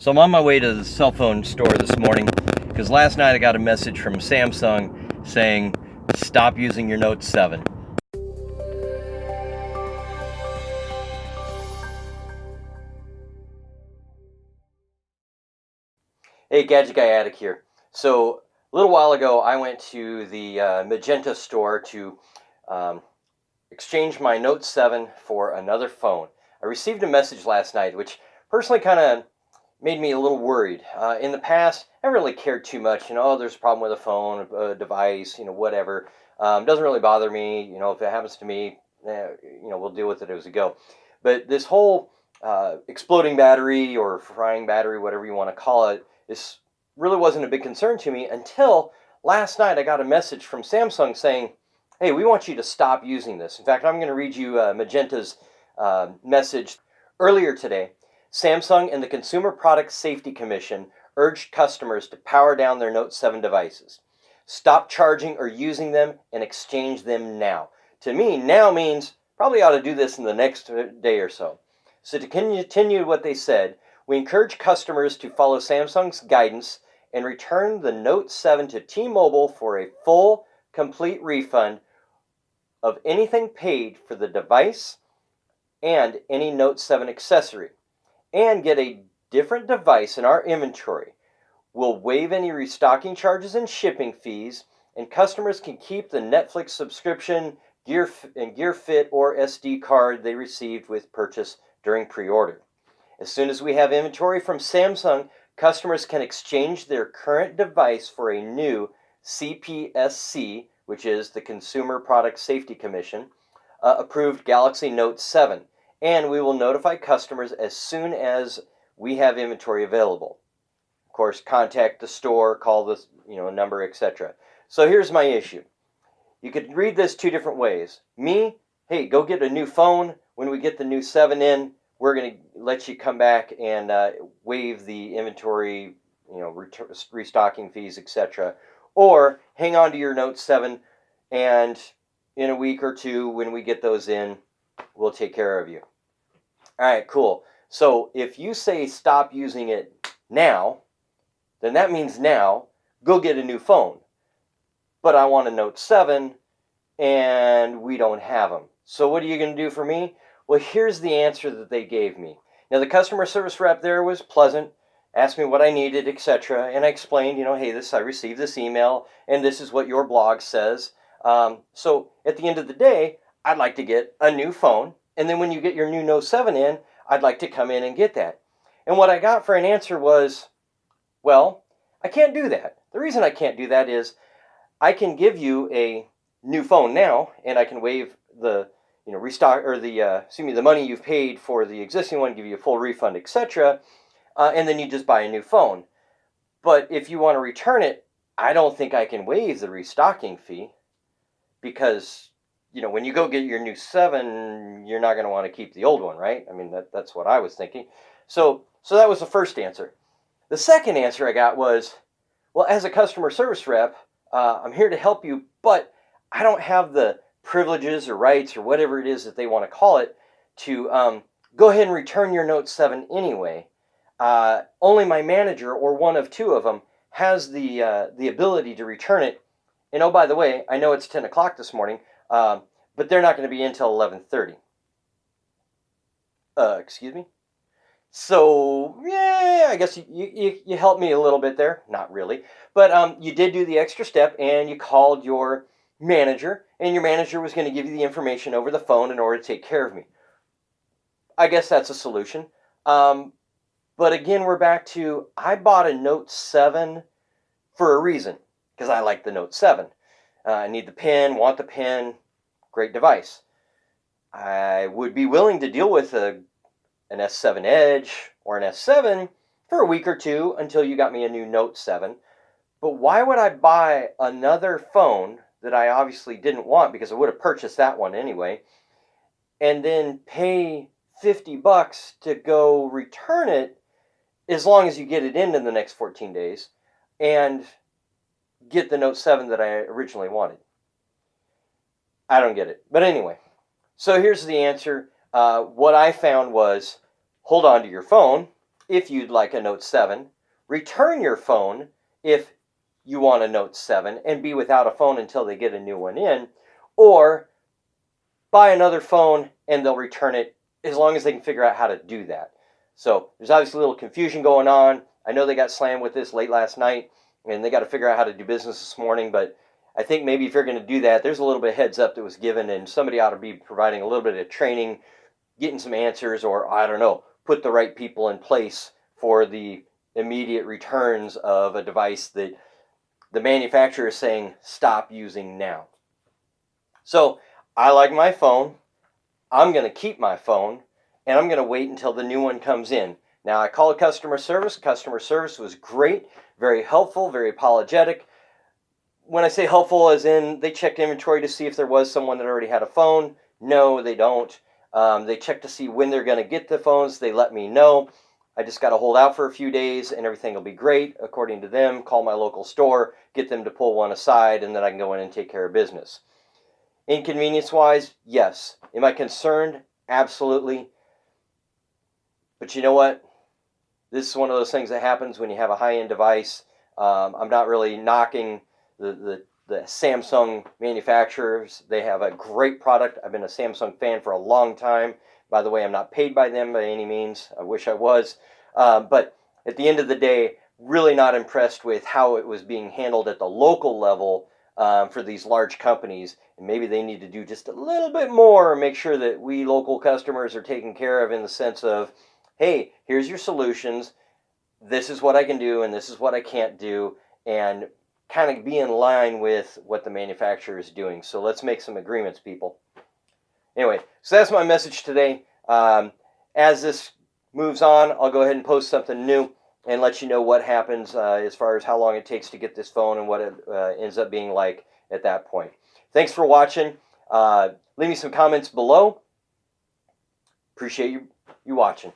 So I'm on my way to the cell phone store this morning because last night I got a message from Samsung saying, stop using your Note 7. Hey, Gadget Guy Addict here. So a little while ago I went to the Magenta store to exchange my Note 7 for another phone. I received a message last night which personally kind of made me a little worried. In the past, I haven't really cared too much. Oh, there's a problem with a phone, a device, whatever. Doesn't really bother me. If it happens to me, we'll deal with it as we go. But this whole exploding battery or frying battery, whatever you want to call it, this really wasn't a big concern to me until last night I got a message from Samsung saying, hey, we want you to stop using this. In fact, I'm going to read you Magenta's message. Earlier today, Samsung and the Consumer Product Safety Commission urged customers to power down their Note 7 devices. Stop charging or using them and exchange them now. To me, now means probably ought to do this in the next day or so. So to continue what they said, we encourage customers to follow Samsung's guidance and return the Note 7 to T-Mobile for a full, complete refund of anything paid for the device and any Note 7 accessory, and get a different device in our inventory. We'll waive any restocking charges and shipping fees, and customers can keep the Netflix subscription, Gear Fit, or SD card they received with purchase during pre-order. As soon as we have inventory from Samsung, customers can exchange their current device for a new CPSC, which is the Consumer Product Safety Commission, approved Galaxy Note 7. And we will notify customers as soon as we have inventory available. Of course, contact the store, call the number, etc. So here's my issue. You could read this two different ways. Me, hey, go get a new phone. When we get the new 7 in, we're going to let you come back and waive the inventory, restocking fees, etc. Or hang on to your Note 7, and in a week or two, when we get those in, we'll take care of you. All right, cool. So if you say stop using it now, then that means now, go get a new phone. But I want a Note 7, and we don't have them. So what are you going to do for me? Well, here's the answer that they gave me. Now, the customer service rep there was pleasant, asked me what I needed, etc. And I explained, hey, I received this email, and this is what your blog says. So at the end of the day, I'd like to get a new phone. And then when you get your new Note 7 in, I'd like to come in and get that. And what I got for an answer was, well, I can't do that. The reason I can't do that is I can give you a new phone now, and I can waive the restock or the money you've paid for the existing one, give you a full refund, etc. And then you just buy a new phone. But if you want to return it, I don't think I can waive the restocking fee because when you go get your new 7, you're not going to want to keep the old one, right? I mean, that's what I was thinking. So that was the first answer. The second answer I got was, well, as a customer service rep, I'm here to help you, but I don't have the privileges or rights or whatever it is that they want to call it to go ahead and return your Note 7 anyway. Only my manager or one of two of them has the ability to return it. And oh, by the way, I know it's 10 o'clock this morning, but they're not going to be in until 11:30. Excuse me? So, yeah, I guess you helped me a little bit there. Not really. But you did do the extra step, and you called your manager, and your manager was going to give you the information over the phone in order to take care of me. I guess that's a solution. But again, we're back to, I bought a Note 7 for a reason, because I like the Note 7. I need the pen, want the pen, great device. I would be willing to deal with an S7 Edge or an S7 for a week or two until you got me a new Note 7. But why would I buy another phone that I obviously didn't want, because I would have purchased that one anyway, and then pay $50 to go return it as long as you get it in the next 14 days and get the Note 7 that I originally wanted? I don't get it. But anyway, so here's the answer. What I found was, hold on to your phone, if you'd like a Note 7, return your phone if you want a Note 7 and be without a phone until they get a new one in, or buy another phone and they'll return it as long as they can figure out how to do that. So there's obviously a little confusion going on. I know they got slammed with this late last night and they got to figure out how to do business this morning, but I think maybe if you're going to do that, there's a little bit of heads up that was given and somebody ought to be providing a little bit of training, getting some answers, or I don't know, put the right people in place for the immediate returns of a device that the manufacturer is saying stop using now. So I like my phone. I'm going to keep my phone, and I'm going to wait until the new one comes in. Now, I called customer service. Customer service was great, very helpful, very apologetic. When I say helpful, as in they checked inventory to see if there was someone that already had a phone. No, they don't. They checked to see when they're going to get the phones. They let me know. I just got to hold out for a few days, and everything will be great, according to them. Call my local store, get them to pull one aside, and then I can go in and take care of business. Inconvenience-wise, yes. Am I concerned? Absolutely. But you know what? This is one of those things that happens when you have a high-end device. I'm not really knocking the Samsung manufacturers. They have a great product. I've been a Samsung fan for a long time. By the way, I'm not paid by them by any means. I wish I was. But at the end of the day, really not impressed with how it was being handled at the local level for these large companies. And maybe they need to do just a little bit more, make sure that we local customers are taken care of in the sense of, hey, here's your solutions. This is what I can do and this is what I can't do. And kind of be in line with what the manufacturer is doing. So let's make some agreements, people. Anyway, so that's my message today. As this moves on, I'll go ahead and post something new and let you know what happens as far as how long it takes to get this phone and what it ends up being like at that point. Thanks for watching. Leave me some comments below. Appreciate you watching.